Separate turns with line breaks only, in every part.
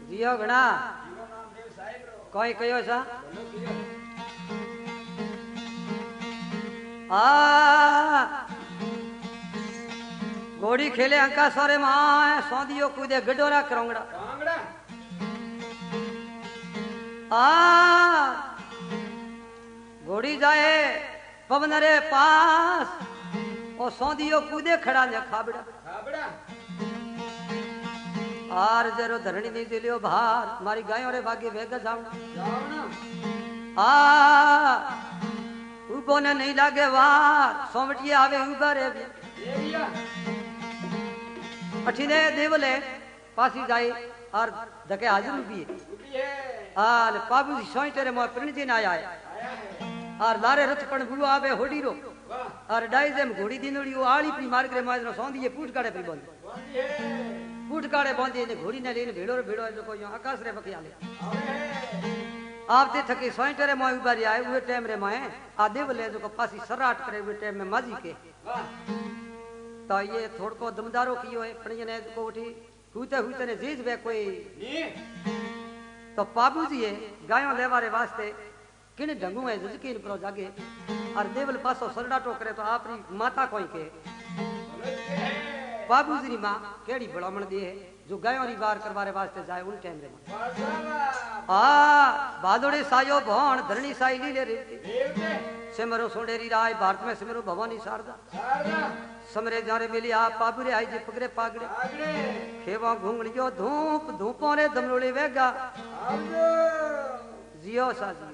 जियो घना कोई कयो सा घोड़ी खेले अंका सोरे मां सौंदियो कूदे गडोरा करोंगड़ा घोड़ी जाए पवन रे पास और सौंदियो कूदे खड़ा ने खाबड़ा आर जरो धरणी नहीं दिलियो भार मारी गायों रे भागे वेग जावना उबो ने नहीं लागे वार सोमटिया आवे उबा रे अठीने देवले पासी जाए और धके हाजिर भी आल पाबू जी सोई तेरे मोह प्रणजी ना आया और लारे रथ पण बुआ आवे होडी रो और डाइजेम घोड़ी दिनड़ी वो आली पी मार करे माजनो सौंदी पूट काड़े पी बोल पूट काड़े बांधी ने घोड़ी ने लेने भेड़ो भेड़ो जो को आकाश रे बखिया ले आपते थके सोई तेरे मोह उबारी आए उहे टाइम रे मोह आ देवले जो को पासी सराट करे उहे टाइम में माजी के तो ये थोड़ को दमदारो कियो है पण ने को उठी हुते हुते ने जीज बे कोई तो पाबू जी है गायों लेवारे वास्ते किने ढंगू है जजकीन प्रो जागे और देवल पासो सरडाटो करे तो आपरी माता कोई के बाबू जी री मां केड़ी भलामण दे है जो गायों री वार करवारे वास्ते जाए उन टाइम रे बादोड़े सायो भण धरणी साई लीले रे सिमरो सोंडेरी राय भारत में सिमरो भवानी शारदा समरे जारे मिली आ पाबुरे आई जे पगरे पागड़े खेवा घूंगड़ियो धूप धूपों रे दमलोले वेगा जियो सा जियो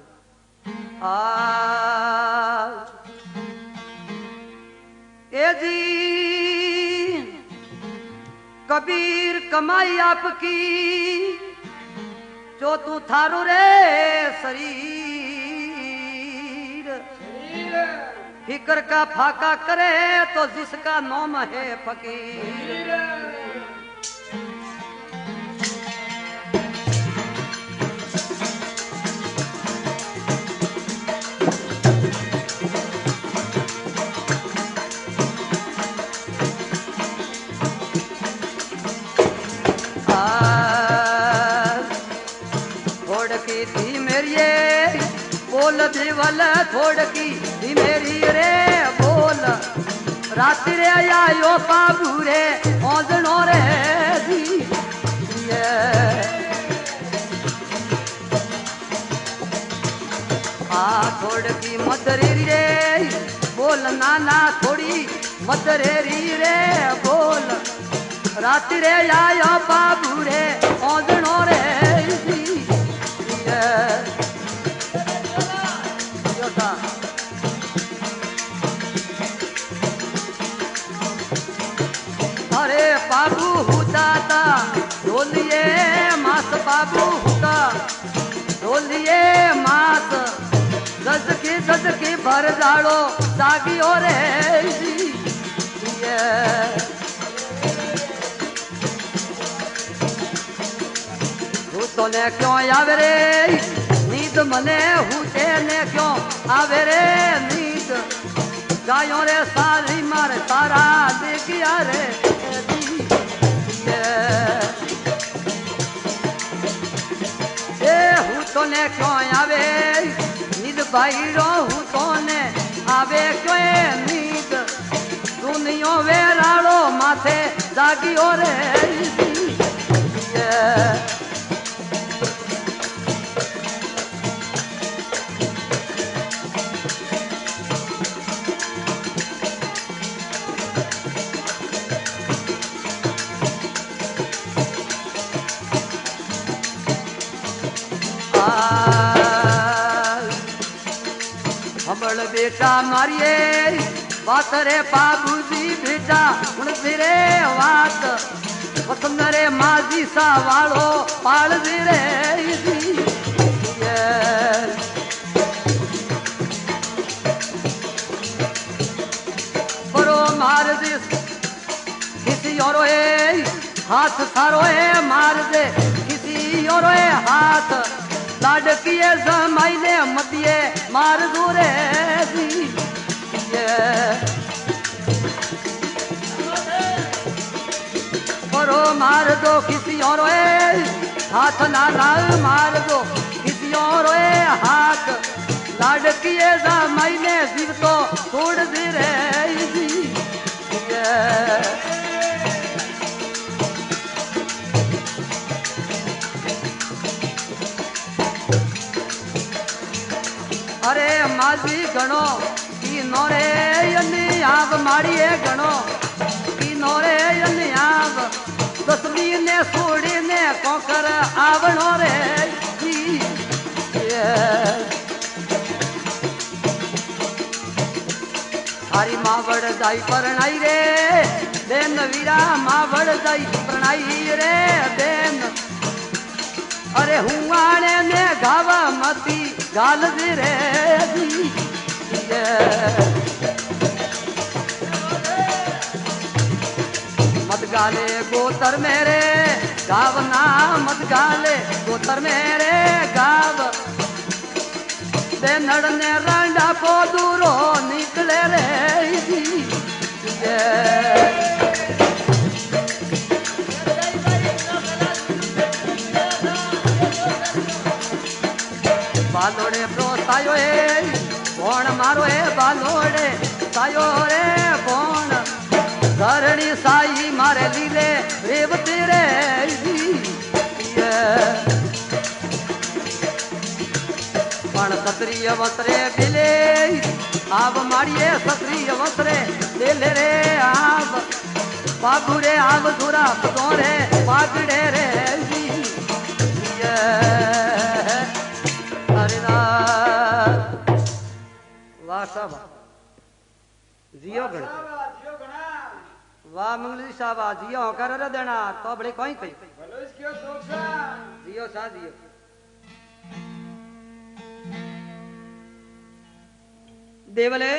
ए जी कबीर कमाई आपकी जो तू थारो रे शरीर फिकर का फाका करे तो जिसका नाम है फकीर थोड़ की थी मेरी बोल दिवल थोड़ की थी मेरी रे बोल रात्रि रे आयो बाबू रे ओजनो रे दी थोड़ की मदरेरी रे बोल नाना थोड़ी मदरेरी रे बोल रात्रि रे आयो बाबू रे ओजनो रे दी अरे बाबू हुता था ढोलिए मास बाबू हुता ढोलिए मास गज की भर जाड़ो जागी और ने क्यों आवे रे नींद मने हुते ने क्यों आवे रे नींद गायों रे सारी मारे तारा देखिया रे ए हुतो ने क्यों आवे नींद बाईरो हुतो ने आवे क्यों नींद दुनिया वेराड़ो माथे जागियो रे हमल बेटा मारिए बात रे बाबू जी बेटा उन फिरे बात पसंद रे माजी सा वालो पाल रे बरो मार दे किसी और हाथ सारो है मार दे किसी और हाथ लाडकिए जमाइने मतिए मार दूरे रो मार दो किसी और हाथ ना मार दो किसी और हाथ लाडकिए जा मैंने जीव तो छोड़ दे रे अरे माजी गणो की नोरे यनी आग मारिए गणो की नोरे यनी आग तस्मी ने सोड़ी ने कोकर आवणो रे हरी मावड़ जाई परणाई रे बेन वीरा मावड़ जाई परणाई रे बेन अरे हुआने ने गावा मती गाल दे रे मत गाले गोतर मेरे गाव ना मत गाले गोतर मेरे गाव बेनड़ ने रांडा को दूरो निकले रे बालोड़े प्रोसायो कौन मारो बालोड़े सायो रे कौन धरणी साई मारे लीले रेवती रे पण क्षत्रिय वसरे बिले आव मारिए क्षत्रिय वसरे बिले रे आव बाबू रे आव धुरा पदो रे पागड़े रे वाह साहब जियो गण वाह मंगली साहब जियो कर रे देना तो बड़े कोई कई जियो सा जियो देवले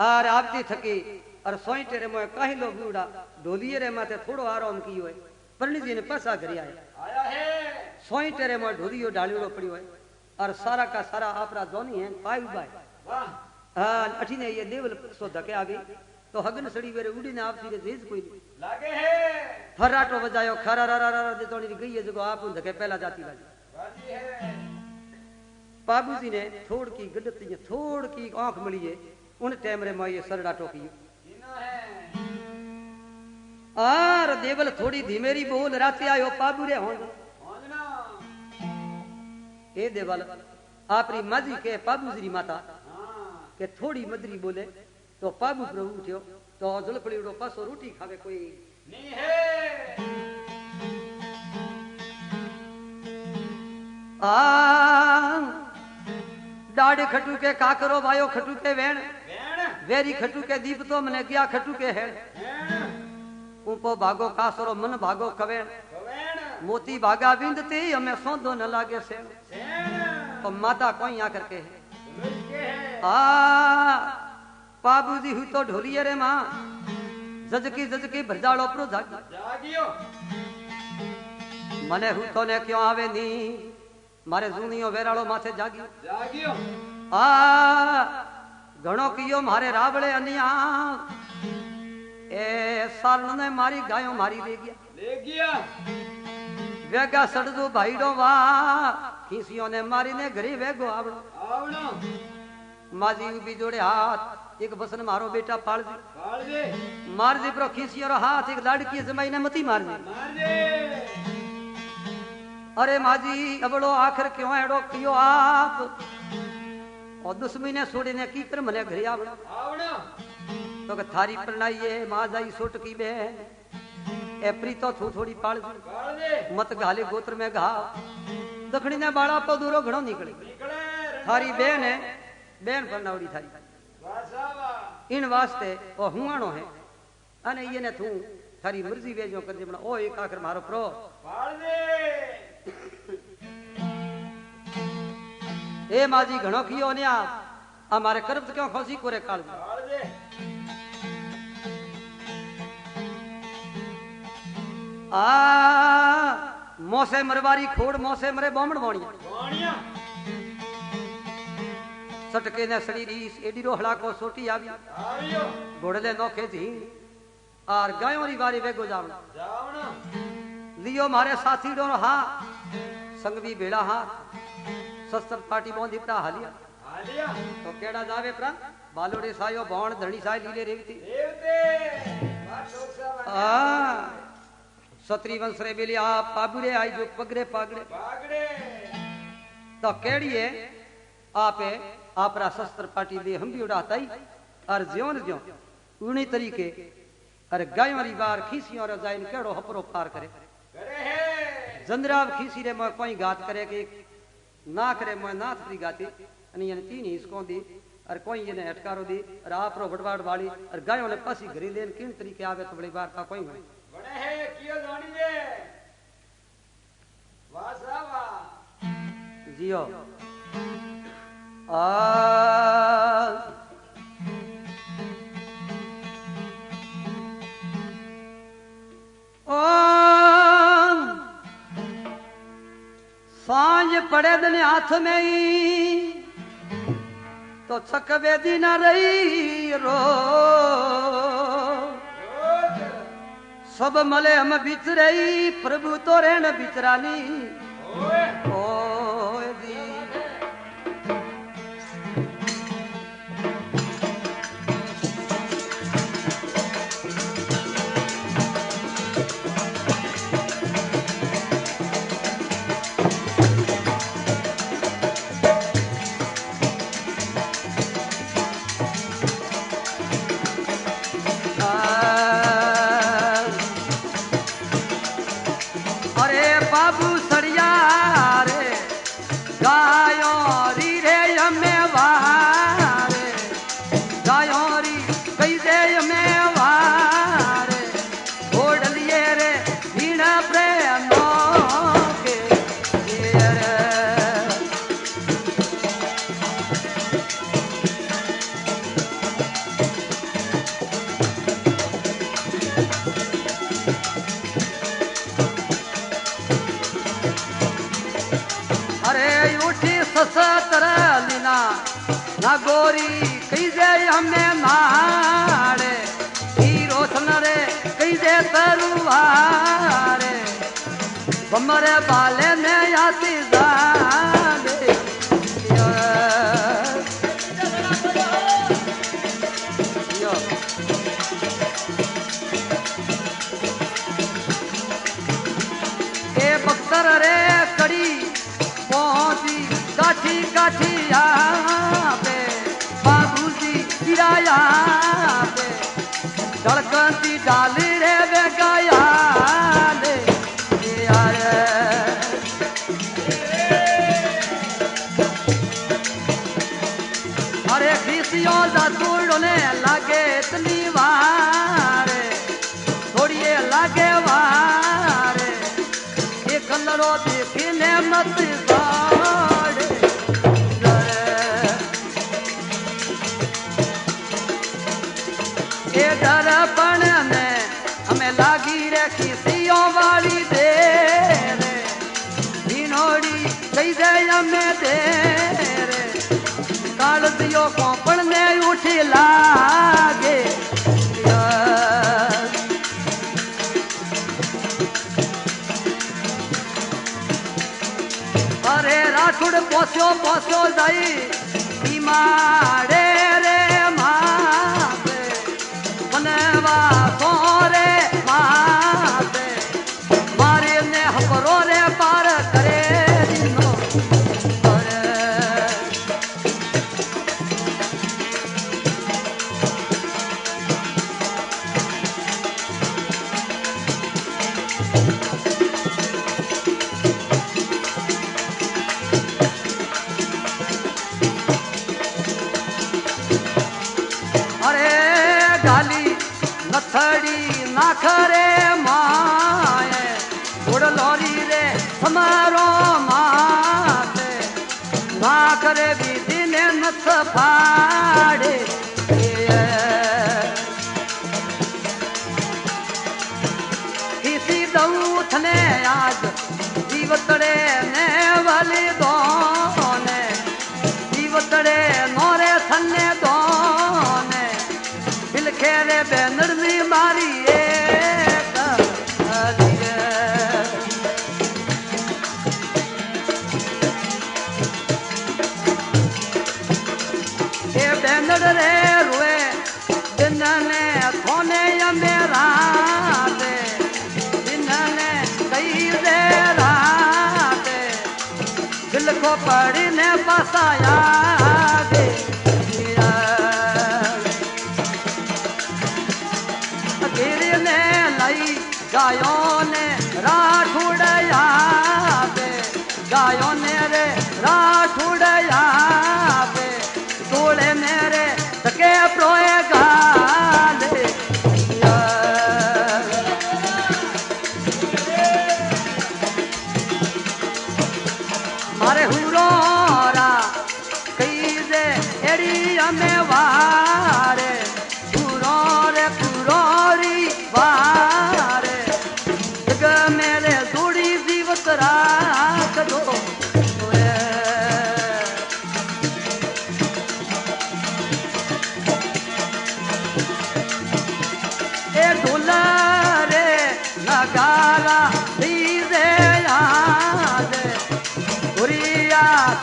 आर आपती थकी और सोई तेरे मोए काहे लोग उड़ा ढोलिए रे माथे थोड़ो आराम कियो है परणी जी ने पैसा घरी आया है सोई तेरे मोए ढोलियो डालियो पड़ियो है और सारा का सारा आपरा जोनी है पाई बाय वाह हां अठी ने ये देवल सो धके आ गई तो हगन सड़ी वेरे उड़ी ने आप सीरे जेज कोई लागे है फराटो बजायो खरा रा रा रा दे तोड़ी गई है जको आप धके पहला जाती लागी बाजी है बाबूजी ने थोड़ की गडती थोड़ की आंख मिली है उन टाइम रे मैं ये सरड़ा टोकी आर देवल थोड़ी धीमेरी बोल राते आयो बाबू रे होंद ए देवल आपरी माजी के बाबूजी री माता के थोड़ी मदरी बोले तो बाबू प्रभु उठ्यो तो जुलपड़ी उड़ो पासो रोटी खावे कोई नहीं है डाढ़ खटू के काकरो भायो खटू के वेण वेरी खटू के दीप तो मने क्या खटू के है ऊपो भागो कासरो मन भागो कवेण मोती भागा बिंदती हमें सौंदो न लागे से तो माता कोई आ करके है बाबूजी हुई तो ढोलिए रे मां जजकी भरजाड़ो प्रो जागियो मने हु तो ने क्यों आवे नी मारे जूनियो वेराड़ो माथे जागियो घणो कियो मारे रावड़े अनिया ए सारण ने मारी गायो मारी ले गया वेगा सड़दो भाईडो वा खीसियों ने मारी ने घरी वेगो आवड़ो माजी भी जोड़े हाथ एक बसन मारो बेटा पाल दे मार दे प्रो खीसियो रो हाथ एक लड़की जमाई ने मती मार दे अरे माजी अबड़ो आखिर क्यों एड़ो कियो आप और दुश्मनी ने सोड़े ने की कर मने घरे आवड़ो तो थारी प्रणाई मां जाई सोट की बे ए प्रीतो थोड़ी पाल दे मत गाले गोत्र में घा दखणी ने बाड़ा तो दूरो घणो निकले थारी बेन है बेन परनावड़ी थारी इन वास्ते ओ हुआणो है अने ये ने थू थारी मर्जी वेजो कर दे ओ एक आखिर मारो प्रो पाल दे ए माजी घणो कियो ने आ मारे करब क्यों खोसी कोरे काल दे मोसे मरवारी खोड़ मोसे मरे बोमण बोणिया सटके ने सड़ी रीस एडी रोहड़ा को सोटी आवी घोड़ले नोखे थी और गायों री बारी वेगो जावना लियो मारे साथी डोनो हाँ संग भी बेड़ा हाँ शस्त्र पार्टी बोंधी पड़ा हालिया तो केड़ा जावे प्रा बालोड़े सायो भौण धणी साय लीले रेवती सत्री वंश रे बेली आप पाबुरे आई जो पगड़े पागड़े तो केड़ी है आपे आपरा शस्त्र पार्टी दे हम भी उड़ाता ही और ज्यों उन्हीं तरीके अरे गायों री बार खीसियों रे जाइन केड़ो हपरो पार करे जंदराव खीसी रे मैं कोई गात करे कि ना करे मैं नाथ री गाती अनि यानी तीन हिस्सों दी और कोई ये ने अटकारो दी और आप रो बड़वाड़ वाली और गायों ने पासी घरी लेन किन तरीके आवे तो बड़ी बार का कोई है
बड़े है कियो जानी ले वासावा
जियो सांझ पड़े दिन हाथ में ही तो छक बेदी न रही रो सब मले हम बिच रही प्रभु तो रेण बिचरानी ओ दी गोरी कैसे हमें मारे हीरो सनरे कैसे तरुवारे बमरे बाले ने आती जाने ए बख्तर रे कड़ी पहुंची काठी काठी पे गिराया पे धड़कती डाली रे वे गाया ले अरे खीसियों दा तोड़ने लागे इतनी वारे थोड़िए लागे वारे ये कलरो देखने मत साड़े दरपण में हमें लागी रे खिसियों वाली दे रे भिनोड़ी कैसे हमें दे रे काल दियो कोपण ने उठी लागे अरे राठुड़ पोस्यो जाई मारे रे सोरे माते मारे ने हपरो रे पार करे दिनो अरे गाली नथड़ी नाखरे माए उड़ लोरी रे हमारो माते नाखरे भी दिने नथ फाड़े किसी दऊथ ने आज जीवतड़े ने वाली दोने जीवतड़े नोरे थन्ने दोने खेरे बेनर मारी को पढ़ने बसाया गे गिर ने लाई गायों ने राठ उड़या बे गायों ने रे राठ उड़या बे तोड़े मेरे तके प्रोए गाले मारे हुरोरा कई दे एड़ी हमें वारे हुरोरे हुरोरी वारे जग मेरे दूड़ी जीवत राख दो ए ढोला रे नगारा दीजे याद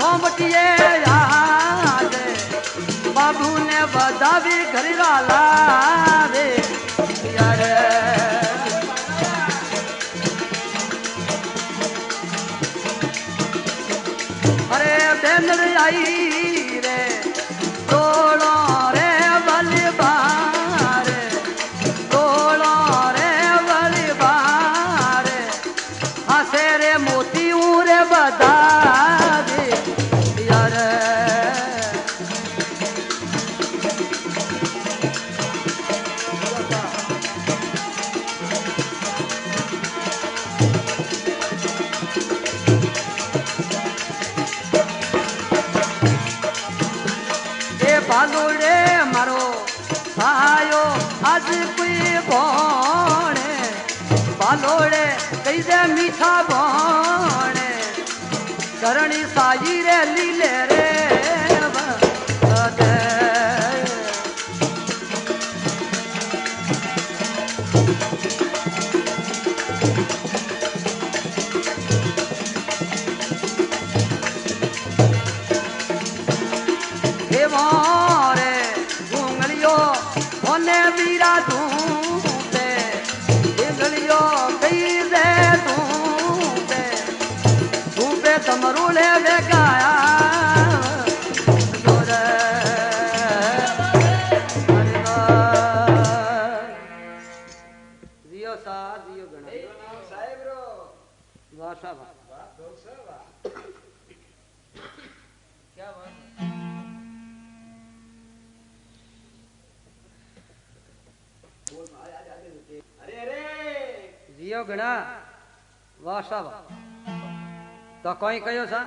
सोमटिए याद बाबू ने बदावी घर वाला रे यार अरे बेनर आई रे तोड़ो रे बलि बारे तोड़ो रे बलि बारे हसे रे मोती रे बदा बालोड़े मारो आयो आज कोई बोने बालोड़े कैसे मीठा बोने करणी साई रे लीले रे वीरा तू पे गलियो कई दे तू पे तमरूले बेगाया जियो सा जियो गणा
साहेब रो
वासा क्या बात जियो गणा वासा तो कोई कहो सा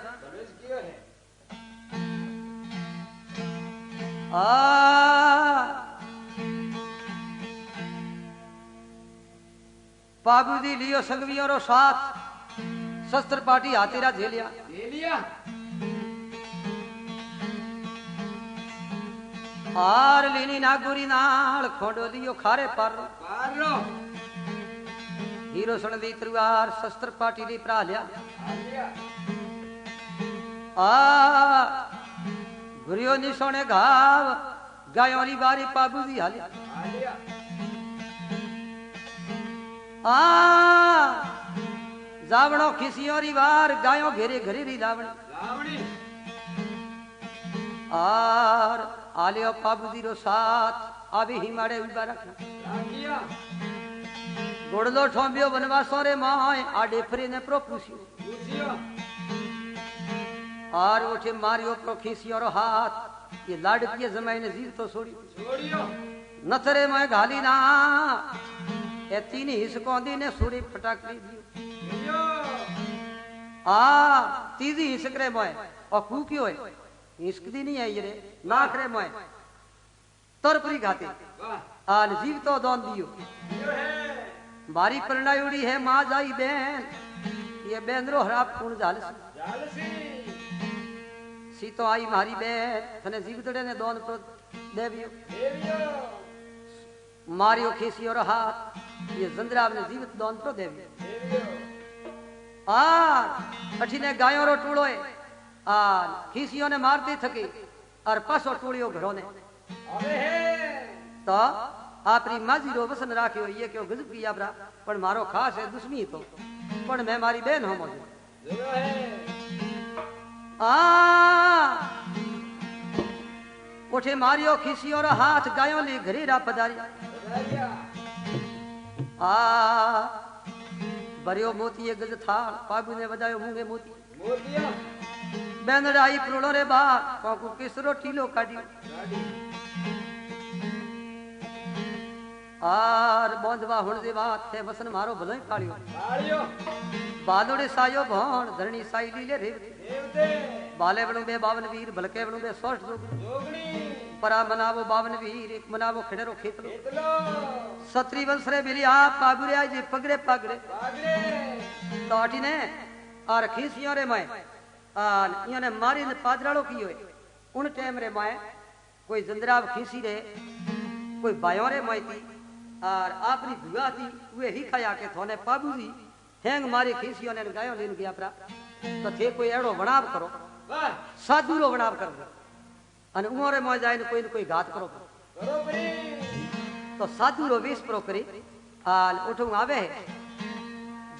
पाबूदी लियो संगवियों रो साथ शस्त्र पार्टी हाथीरा झेलिया आर लीनी नागुरी नाल खोंडो लियो खारे पार लो हीरो सुन दी तलवार शस्त्र पाटी ली प्रा लिया गुरियो निशोने घाव गायों री बारी पाबूदी हालिया जावणो खिसियों री वार गायों घेरे घरे री लावणी आर आलियो पाबूदी रो साथ आवे हिमाड़े उबा रखना गोड़लो ठोंबियो वनवासों रे माय आडे फरे ने प्रो पूछियो आर उठे मारियो प्रो खिसियो रो हाथ ये लाडकिए जमाई ने जीव तो छोड़ियो नथरे में घाली ना ए तीन हिस्सों दी ने सूरी फटाकड़ी दियो तीजी हिस्सकरे मोय और कूकियो है हिस्क दी नहीं आई रे नाखरे मोय तरपरी खाते आल जीव तो दोन दियो मारी परणायुड़ी है माँ जाई बहन ये बहनरो हराब पूर्ण जालसी सी तो आई मारी बहन थने जीवतड़े ने दोन प्रो देवियो मारियो खीसी और हाथ ये जंदराब ने जीवित दोन प्रो देवियो अठी ने गायों रो टूड़ो है खीसियों ने मार दी थकी और पासो टूड़ियो घरों ने तो आपरी माजी रो वसन राख्यो ये क्यों गजब किया ब्रा पण मारो खास है दुश्मी तो पण मैं मारी बहन हो मौजूद उठे मारियो खिसी और हाथ गायों ले घरेरा पधारी भरियो मोती गज थाल पागु ने बजायो मूंगे मोती बेंदड़ाई प्रोड़ो रे बा पाकू किसरो टीलो काढ़ियो आर बोंदवा हुण दे बात थे वसन मारो भलोई काढ़ियो बादोड़े सायो भण धरणी साई लीले रेवते बाले बणु बे 52 वीर भलके बणु बे 60 जोगणी परा मनावो 52 वीर एक मनावो खड़ेरो खेतलो सत्री वंश रे बिली आप पागुरे आज पगड़े पगड़े तो आटी ने और खीसियों रे मैं इयो ने मारी ने पादरालो कियो उन टाइम रे मैं कोई जंदराव खीसी रे कोई बायों रे मैं थी और आपनी भुआ थी वे ही खाया के थोने पाबूजी हेंग मारी खीसियों ने गायों लेन गया प्रा तो थे कोई एड़ो वणाव करो साधुरो वणाव कर अने उमरे में जाए कोई न कोई घात करो तो साधुरो वेश प्रो करी आल उठू आवे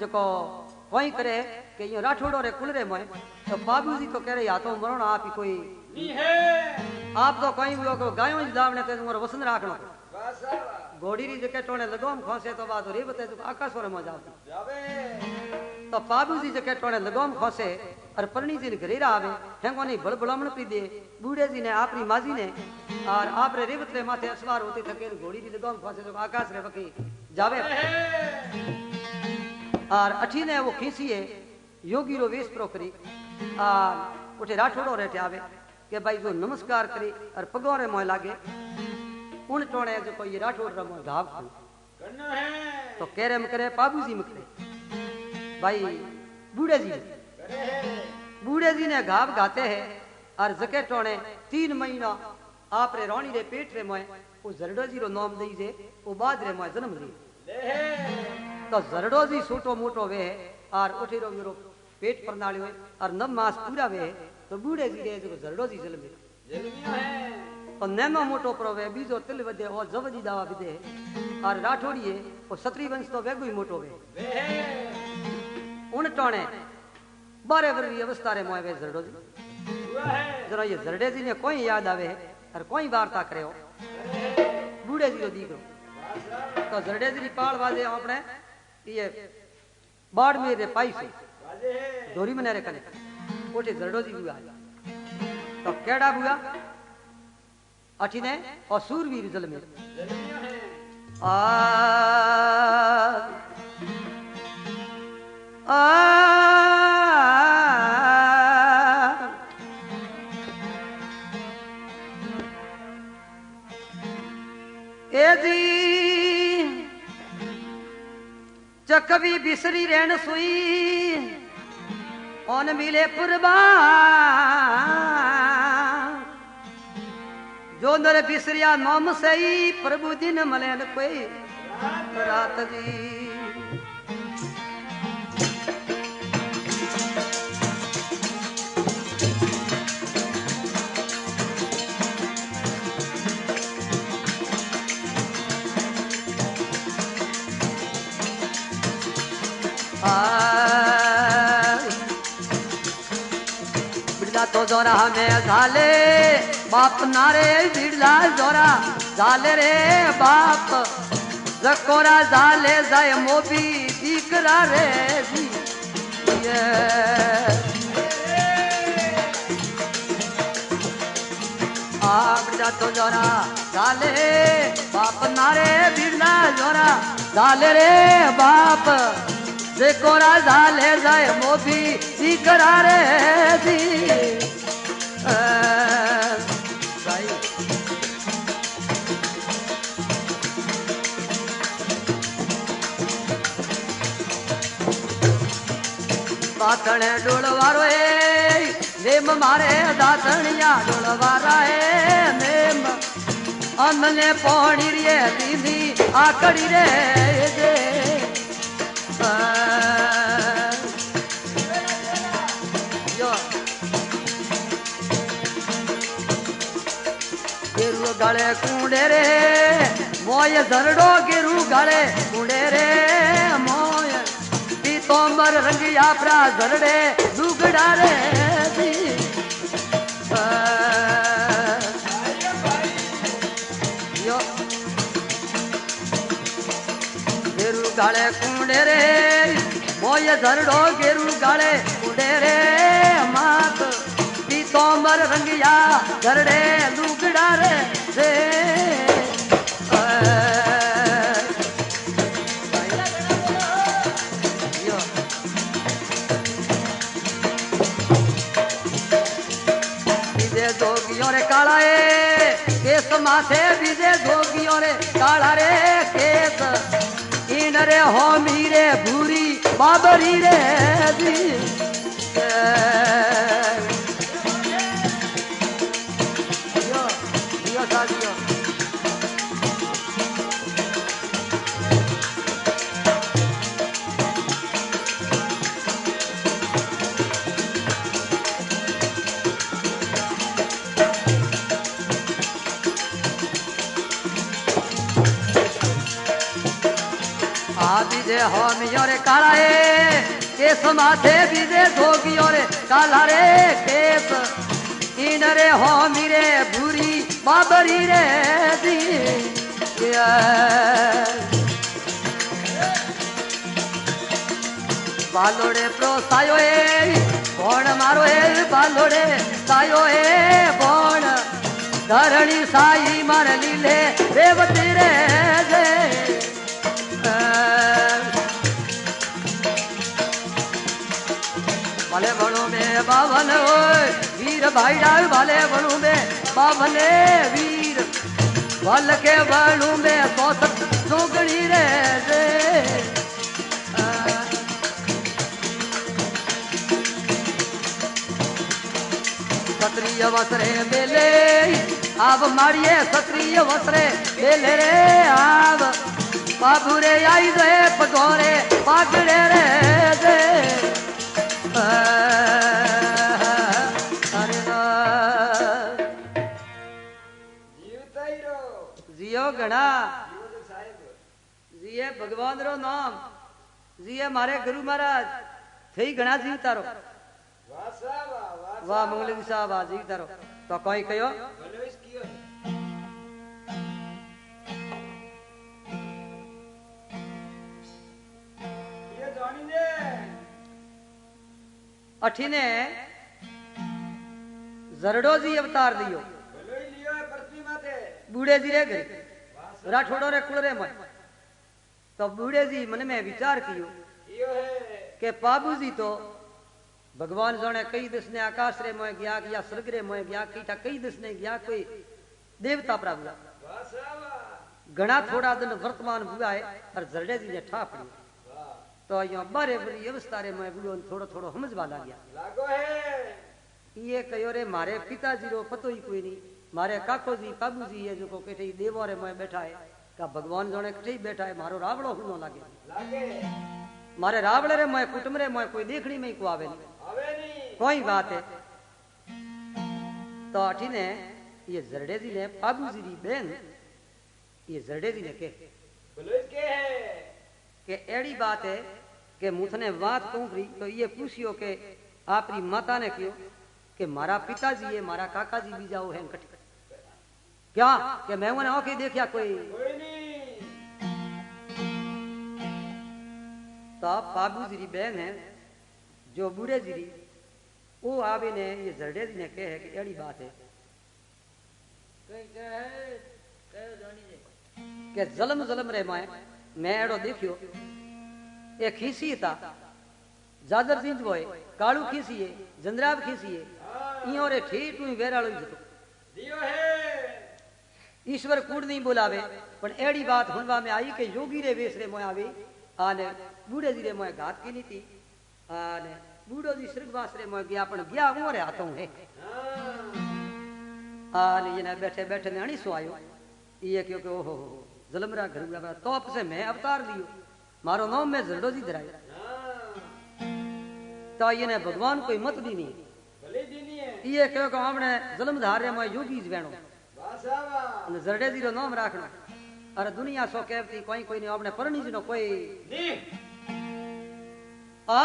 जको कोई करे कि यो राठौड़ो रे कुलरे में तो बाबूजी तो कह रहे या तो मरण आप ही कोई नहीं है आप तो कोई को गायों दावने ते मोर वसन राखनो घोड़ी री जके टोने लगोम खोसे तो बात रे बते तो आकाश वर में जावे तो बाबूजी जके टोने लगोम खोसे और परणी जी ने घरेरा आवे हेंगो नहीं बड़ बड़मण पी दे बूढ़े जी ने आपरी माजी ने और आप रे रेवत रे माथे असवार होते थके घोड़ी री लगोम खोसे तो आकाश रे बकी जावे और अठी ने वो खीसीए योगी रो वेश प्रो करी उठे राठौड़ो रेटे आवे के भाई जो नमस्कार करी और पगोरे मोय लागे उन टोणे जो कोई राठौड़ रो मोय घाव करना है तो केरे में करे बाबूजी में करे भाई बूढ़े जी ने घाव गाते हैं और जके टोणे 3 महीना आप रे रोणी रे पेट रे मोय वो जरडो जी रो नाम दई जे वो बाद रे मोय जन्म ली तो जरडो जी छोटो मोटो वे और उठी रो मेरो पेट प्रणाली हुए और 9 मास पूरा वे तो बूढ़े जी रे जो जरडो जी जन्मिया है तो नेनो मोटो प्रो वे बीजो तिल वदे और जवजी दावा विदे और राठौड़िए वो क्षत्रिय वंश तो वेगो ही मोटो वे उन टोणे 12 वर्ष की अवस्था रे मोय वे जरडो जी जरा ये जरडे जी ने कोई याद आवे और कोई वार्ता करे हो बूढ़े जी रो दीकरो तो जरडे जी पाल वाजे अपने ये बाड़मेर रे पाई से दोरी मने रे कने कोठे जरडो जी बुआ तो केड़ा बुआ अठी ने और सूरवीर जल में चकवी बिसरी रहन सुई ओन मिले पुरबा जो नर बिसरिया नाम सही प्रभु दिन मलेन कोई रात जी बिरला तो जोरा हमें झाले बाप नारे बिरला जोरा झाले रे बाप जकोरा झाले जाय मोबी दीकरा रे जी बिरला तो जोरा झाले बाप नारे बिरला जोरा झाले रे बाप जकोरा झाले जाय मोबी दीकरा रे जी दातणे डोलवारो नेम मारे दातणिया डोलवारा नेम अमने पौड़ी रे दीदी आकड़ी रे जे गेरू गले कुंडे रे मोय जरडो गेरू गले कुंडे रे मोय तोमर रंगिया प्रा जरडे दुगड़ा रे यो गेरू गाले कुंडे रे मोय धरड़ो गेरू गाले कुंडे रे मात पीतोंबर रंगिया धरड़े लुगड़ा रे रे जोगियों रे काला केस माथे बीजे जोगियों रे काला रे केस इन रे हो मीरे भूरी बाबरी रे दी दियो सादियो बीजे हो मियोरे काला केस माथे बीजे धोगियों रे काला रे केस इन रे हो मीरे भूरी बाबरी रे दी बालोड़े प्रोसायो भोण मारो बालोड़े सायो भोण धरणी साई मार लीले रेवती रे जय भले बनू में बावन वीर भाई डाल भले बनू में बावन वीर भल के बनू में सौसत सुगणी रे क्षत्रिय वस्त्रे बेले आब मारिए क्षत्रिय वस्त्रे बेले रे आब बाबू रे आई दे पगोरे पागड़े रे दे जियो गणा जिये भगवान रो नाम जिये मारे गुरु महाराज थई गणा जीव तारो वाह मंगली साहब आ जीव तारो तो कोई कयो अठीने जरडो जी अवतार दियो बूढ़े जी रे गए राठौड़ो रे कुल रे मैं तो बूढ़े जी मन में विचार कियो के बाबू जी तो भगवान जाने कई दिस ने आकाश रे मैं गया या स्वर्ग रे मैं गया कई दिस ने गया कोई देवता प्राप्त घना थोड़ा दिन वर्तमान हुआ है और जरडे जी ने ठा पड़ी तो यो बारे बरी अवस्था रे मैं बुढ़ो थोड़ो थोड़ो समझवा गया लागो है ये कयो रे मारे पिताजी रो पतो ही कोई नहीं मारे काको जी बाबू जी ये जो को केठे देवो रे मैं बैठा है का भगवान जोने केठे बैठा है मारो रावड़ो हुनो लागे मारे रावड़े रे मैं कुटुंब रे मैं कोई देखणी में को आवे नहीं कोई बात है तो अठीने ये जरडे जी ने बाबू जी री बहन ये जरडे जी ने के बोलो के है के एड़ी बात है कि मुथने बात कहूं तो ये पूछियो के आपरी माता ने क्यों कि मारा पिताजी है मारा काका जी भी जाओ है क्या कि मैं उन्हें आंखें देखिया कोई नहीं तो बाबू जी री बहन है जो बूढ़े जी री वो आवे ने ये जरडे जी ने कहे है कि एड़ी बात है के जलम जलम रे मैं एड़ो देखियो एक खीसी था जाजर जींज वो कालू खीसी है जंदराब खीसी है इयो रे ठीक हुई वेराळो जतो दियो है ईश्वर कूड़ नहीं बोलावे पण एड़ी बात हुनवा में आई के योगी रे वेश रे मोय आवे आने बूढ़े जी रे मोय घात की नीति आने बूढ़ो जी स्वर्गवास रे मोय गया पण गया वो रे हाथों है आने ये ना बैठे बैठे ने अणी सो आयो ये क्यों के ओहो जलमरा घरगुड़ा तो से मैं अवतार लियो मारो नाम में जरडो जी धरायो तो ये ने भगवान कोई मत दी नहीं भले दी नहीं है ये क्यों को हमने जन्म धारे में योगी ज वेणो वाह जरडे जी रो नाम राखनो अरे दुनिया सो कहती कोई कोई नहीं आपने परणी जी नो कोई नहीं आ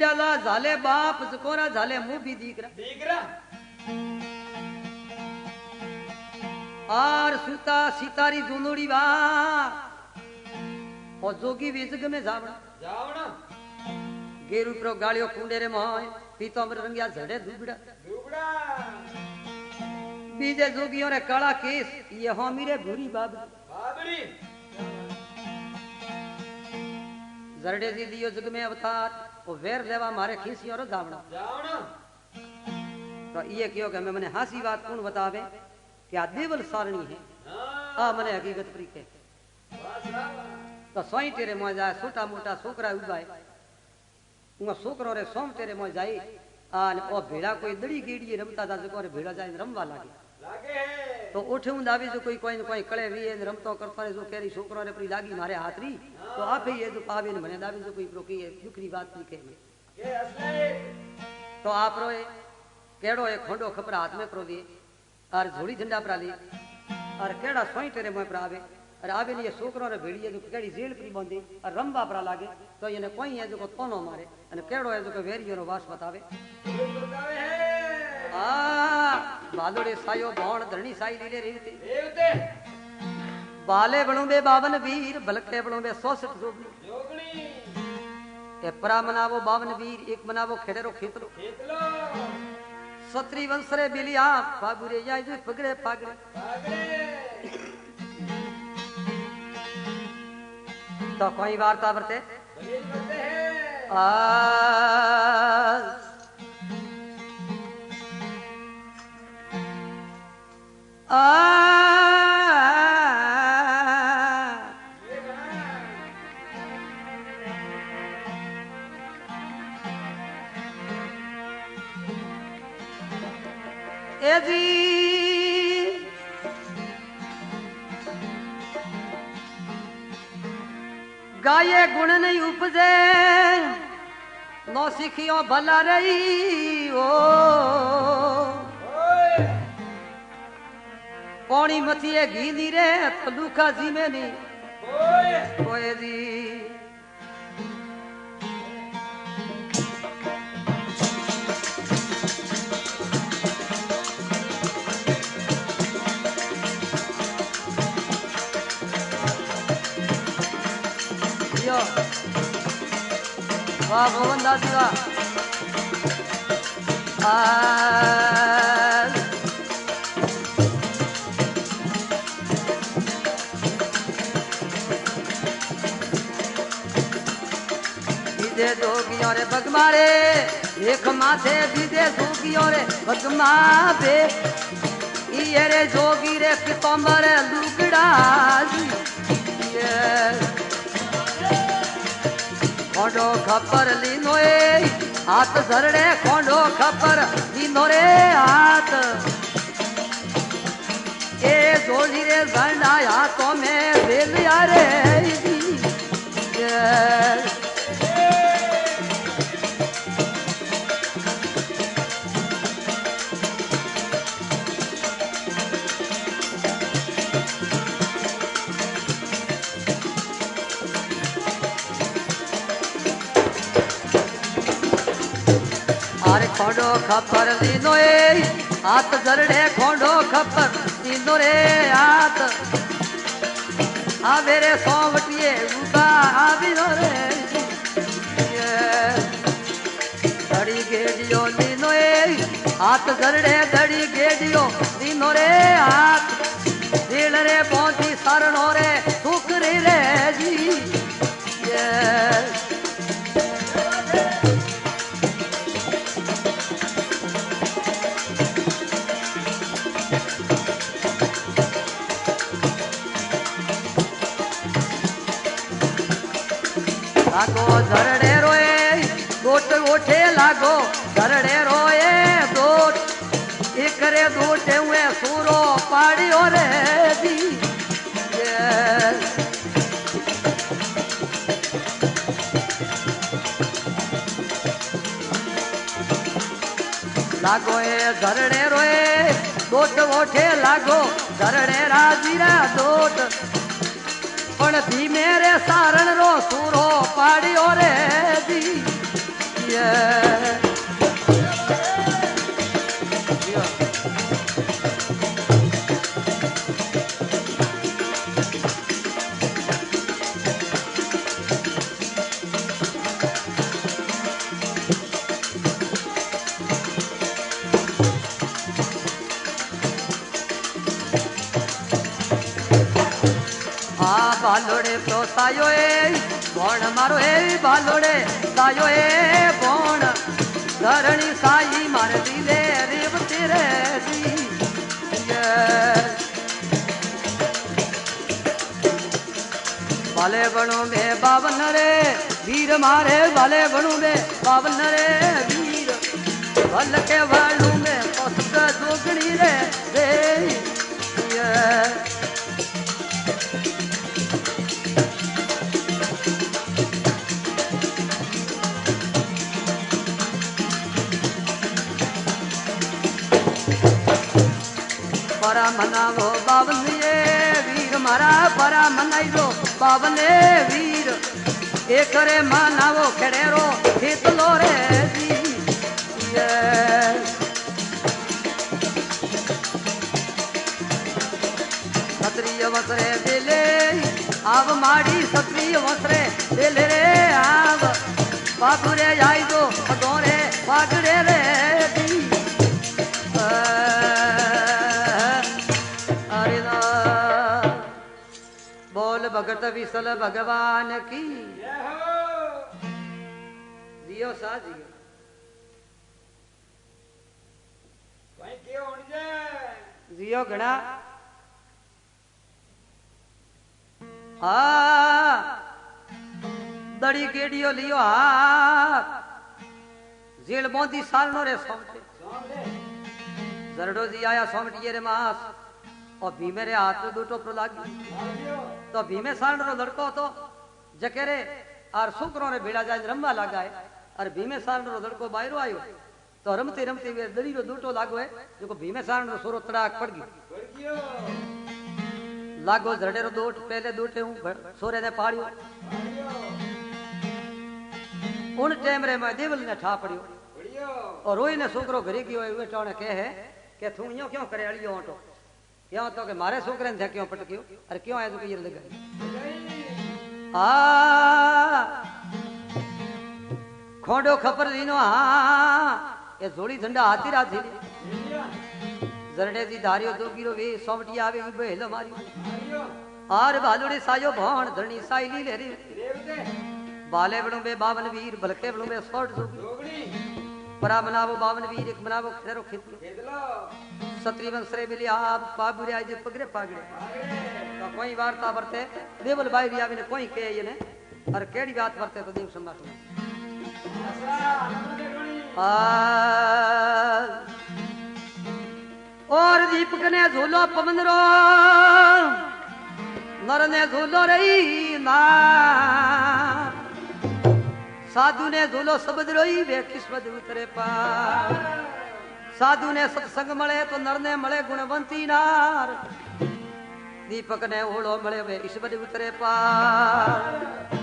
दुबड़ा झाले बाप जकोरा झाले मुंह भी दीकरा
दीकरा
आर सुता सितारी जुनोड़ी बा और जोगी भी जग में जावना
जावना
गेरू प्रो गालियो कुंडे रे मोय पीतोमर रंगिया झड़े दुबड़ा
दुबड़ा
बीजे जोगियों रे काला केस ये हामीरे भूरी बाबरी
बाबरी
जरडे जी दियो जग में अवतार वो वेर लेवा मारे खीसियों रो जावना
जावना
तो ये क्यों कि मैं मने हासी बात कौन बतावे कि आ देवल सारणी है आ मने हकीकत परी के तो सोई तेरे मोय जाए छोटा मोटा छोकरा उगाए उन छोकरो रे सोम तेरे मोय जाए आ ने ओ भेड़ा कोई दड़ी गेड़ी रमता था जको रे भेड़ा जाए रमवा लागे
लागे
तो उठे हूं दावी जो कोई न कोई कळे वी रमतो करतो रे जो केरी छोकरो रे परी लागी मारे हाथरी तो आपे ये जो पावे ने मने दावी जो कोई प्रो की दुखरी बात नहीं कहे
के असले
तो आप रोए केड़ो एक खोंडो खपरा हाथ में प्रो दिए और झोड़ी झंडा पर ली और केड़ा सोई तेरे मुंह पर आवे और आवे ने ये छोकरो रे भेड़िए जो केड़ी जेल परी बांधी और रंबा पर लागे तो ये कोई है जो तोनो मारे अने केड़ो है जो वेरियो रो वास बतावे
बतावे है
आ बालोड़े सायो भौण धरणी साई लीले रेवते
देवते
बाले बणुबे 52 वीर बलके बणुबे 66 जोगनी
जोगणी
ए परा मनावो 52 वीर एक मनावो खेड़ेरो खेतलो
खेतलो
सत्री वंशरे बिलिया बाबूरे जाय जो पगड़े पागड़े
पागड़े
तो कोई वार्ता बरते
बलिए करते हैं
ए जी गाये गुण नहीं उपजे नो सीखियो भला रही ओ पौनी मथिए घी नी रे तो लूखा जी में नहीं कोई जी वाह भवन दास जी वाह बीजे जोगियों रे बगमारे एक माथे बीजे जोगियों रे बगमाबे ये रे जोगी रे पितंबर लुगड़ा खोंडो खपर लीनो हाथ झरड़े खोंडो खपर लीनो रे हाथ ए जोड़ी रे झंडा हाथों में बेल यारे अरे खोंडो खपर लीनो हाथ जरड़े खोंडो खपर लीनो रे हाथ आवे रे सोवटिए उबा आवी रे दड़ी गेडियो लीनो हाथ जरड़े दड़ी गेडियो लीनो रे हाथ दिल रे पहुंची शरणो रे सुकरी रे जी लागो झरड़े रोए गोट गोठे लागो झरड़े रोए गोट एकरे गोटे हुए सूरो पाड़ियो रे दी लागो ए झरड़े रोए गोट गोठे लागो झरड़े राजीरा दोट पण धीमे रे सारण रो सूरो पाड़ियो रे दी ભાલોડે તો સાયો એ ભણ મારો એ ભાલોડે સાયો એ ભણ ધરણી સાઈ મારે દિલે રેવતી રે ભલે બણો બે બાવન રે વીર મારે ભલે બણું બે બાવન રે વીર ભલ કે વાળું બે પોસ્ત જોગણી રે પરા મનાવો બાવન એ વીર મારા પરા મનાઈ દો બાવન એ વીર એ કરે મનાવો ખેડેરો ખેતલો રે ક્ષત્રિય વસરે બેલે આવ માડી ક્ષત્રિય વસરે બેલે રે આવ બાપુ રે આઈ દો દોરે પાગડે રે भगत विसल भगवान की जियो सा जियो जियो घना हा दड़ी गेडियो लियो हा जेल बोंदी साल नो रे सोमटे जरडो जी आया सोमटिये रे मास और भीमे रे हाथ में दूटो प्रो लागी तो भीमे सारण रो लड़को तो जके रे और सुकरो रे भेड़ा जाए रमवा लागा है और भीमे सारण रो लड़को बाहरो आयो तो रमते रमते वे दड़ी रो दूटो लागो है जो भीमे सारण रो सोरो तड़ाक पड़ गयो लागो झड़े रो दूट पहले दूटे हूं सोरे ने पाड़ियो उन टाइम रे मैं देवल ने ठा पड़ियो और रोई ने सुकरो घरी गयो वे टोने कहे के तू यो क्यों करे अलियो ओटो क्यों तो के मारे छोकरे ने क्यों पटक्यो अरे क्यों आया तो ये लगा खोडो खपर दीनो ये जोड़ी झंडा हाथी राथी जरडे जी धारियो दो गिरो वे सोमटी आवे वे हेलो मारी आर भालुड़े सायो भण धरणी साई ली ले रे बाले बणो बे 52 वीर भलके बणो बे 60 जोगड़ी परा बनावो 52 वीर एक बनावो खेरो खेतलो सत्री वंशरे मिली आप पाबुरे आज पगरे पागड़े तो कोई वार्ता वर्ते देवल भाई रिया ने कोई के ये ने और केड़ी बात वर्ते तो देव संभाल और दीपक ने झूलो पवन रो नर ने झूलो रही ना साधु ने झूलो शब्द रोई वे किस्मत उतरे पार साधु ने सत्संग मळे तो नर ने मळे गुणवंती नार दीपक ने ओळो मळे वे ईश्वर उतरे पार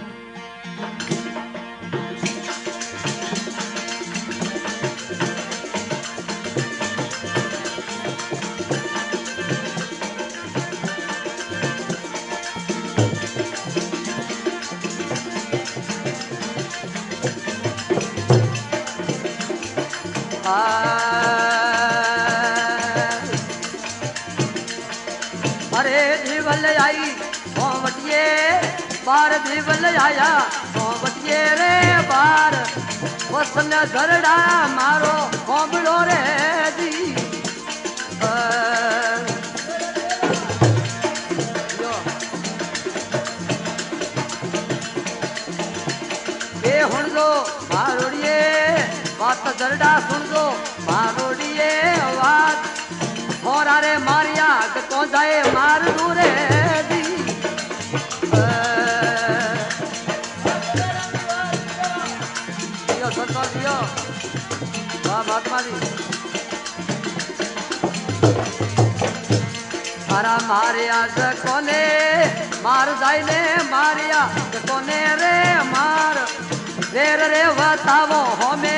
अरे जीवल आई सोमटिए बार जीवल आया सोमटिए रे बार वसन झरड़ा मारो होमड़ो रे दी ये हुण दो मारोड़िए बात झरड़ा सुन दो मारोड़िए बात और अरे मारिया तो कौन जाए मार दूरे दी दियो संतोष दियो वाह महात्मा जी अरा मारिया से कोने मार जाए ने मारिया से कोने रे मार रेर रे बतावो हमें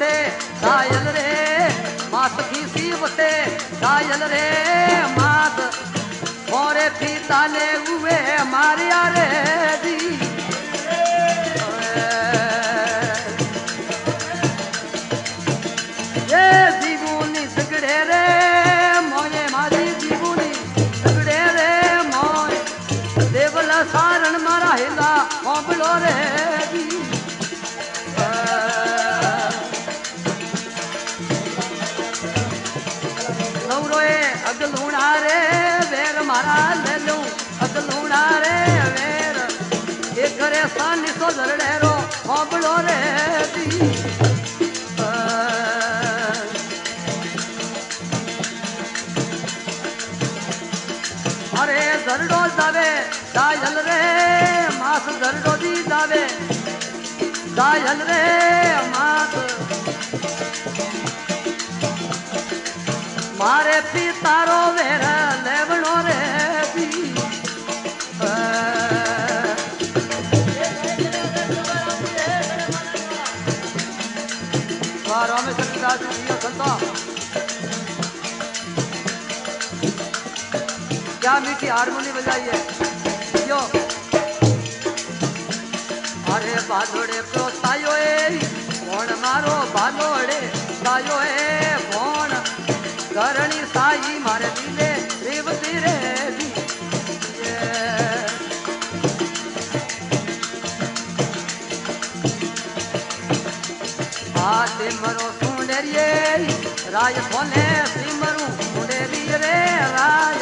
वसे दायल रे मात खीसी वसे दायल रे मात मोरे पिता ने हुए मारिया रे दी ये जीवनी सगड़े रे मोये मारी जीवनी सगड़े रे मोय देवला सारण मारा हिला होंबलो रे दी नवरोए अगलूणा रे वेर मारा ले लूं अगलूणा रे वेर एक रे सानी सो जरड़े रो होंबलो रे दी अरे जरडो जावे दायल रे मास जरडो दी जावे दायल रे मास मारे पितारो वेर लेवणो रे दी रामेश्वर दास जी संता क्या मीठी हारमोनी बजाई है यो अरे बालोड़े प्रो तायो भोण मारो बालोड़े तायो भोण करणी साई मारे दिले रेवती रे सिमरो सुंडरिये राय भोले सिमरू सुंडरी रे राय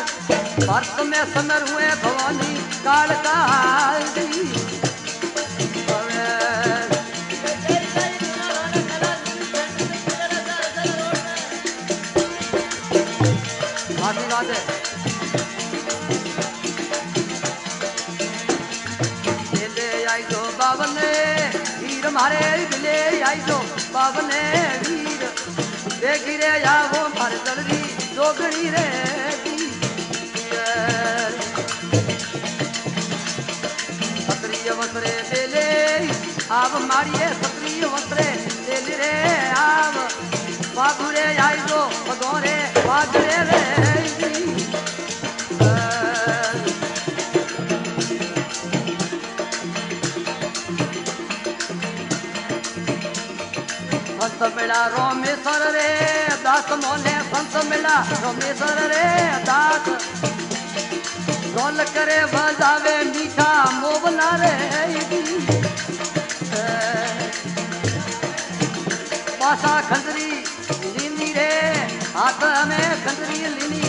भरत में समर हुए भवानी काल का आशीर्वाद ले आई जो बाबने वीर मारे ले आई जो बाबने वीर वे गिरे या वो मारे जल्दी जोगड़ी रे क्षत्रिय वस्त्रे बेले आव मारिए क्षत्रिय वस्त्रे बेले रे आव बाबुरे आई जो भगोरे बागरे रे संत मिला रोमेश्वर रे दास मोने संत मिला रोमेश्वर रे दास रोल करे बजावे मीठा मोबला रे पासा खंडरी लीनी रे हाथ में खंडरी लीनी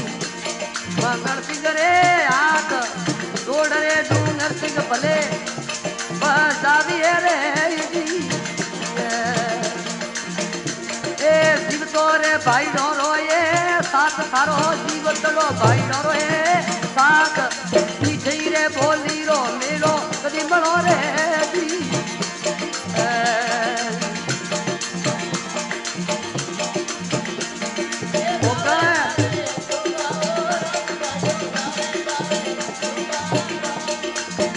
मंगल सिंह रे हाथ जोड़ रे डूंगर सिंह भले बजावी रे जीव तोरे भाई नो रोए साथ थारो जीव चलो भाई नो रोए साथ पीछे रे बोली रो मेलो कदी बनो रे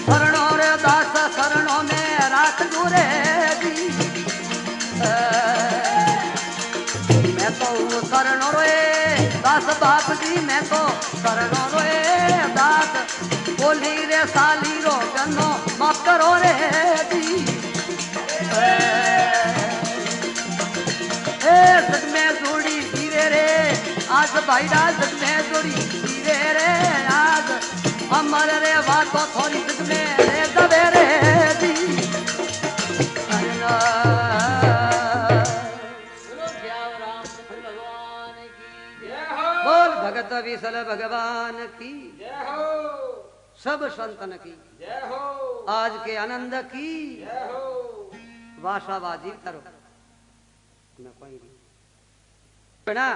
शरणों रे दास शरणों में राख दू रे शरणों रोए दास बाप जी मैं तो शरणों रोए दास बोली रे साली रो गन्नो माफ करो रे दी सच में जोड़ी धीरे रे आज भाई सच में जोड़ी धीरे रे आज अमर रे बातों थोड़ी सच में रे दबे रे दी भगत विसल भगवान की
जय हो
सब संतन की
जय हो
आज के आनंद की
जय हो
वासाबाजी करो न कोई बना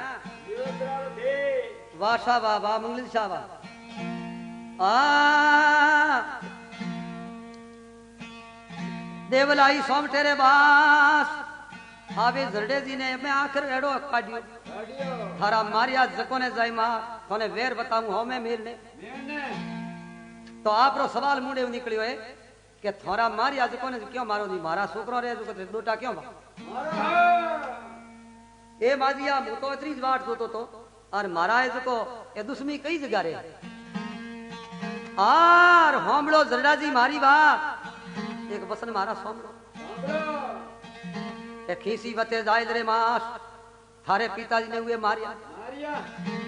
वासा बाबा मंगल शाबा देवलाई सोम तेरे बास आवे जरडे जी ने मैं आखिर एड़ो काडियो थारा मारिया जको ने जाई मां तोने वेर बताऊं हो मैं मीर ने तो आपरो सवाल मुंडे निकलियो है कि थारा मारिया जको ने क्यों मारो दी मारा छोकरो रे जो डोटा क्यों ए माजिया मु तो एतरी ज वाट जोतो तो और महाराज को ए दुश्मनी कई जगह रे आर होमड़ो जरडा जी मारी बात एक वसन मारा सोमड़ो
સાંભળો
ए खीसी वते जाय रे मास थारे पिताजी ने हुए मारिया
મારિયા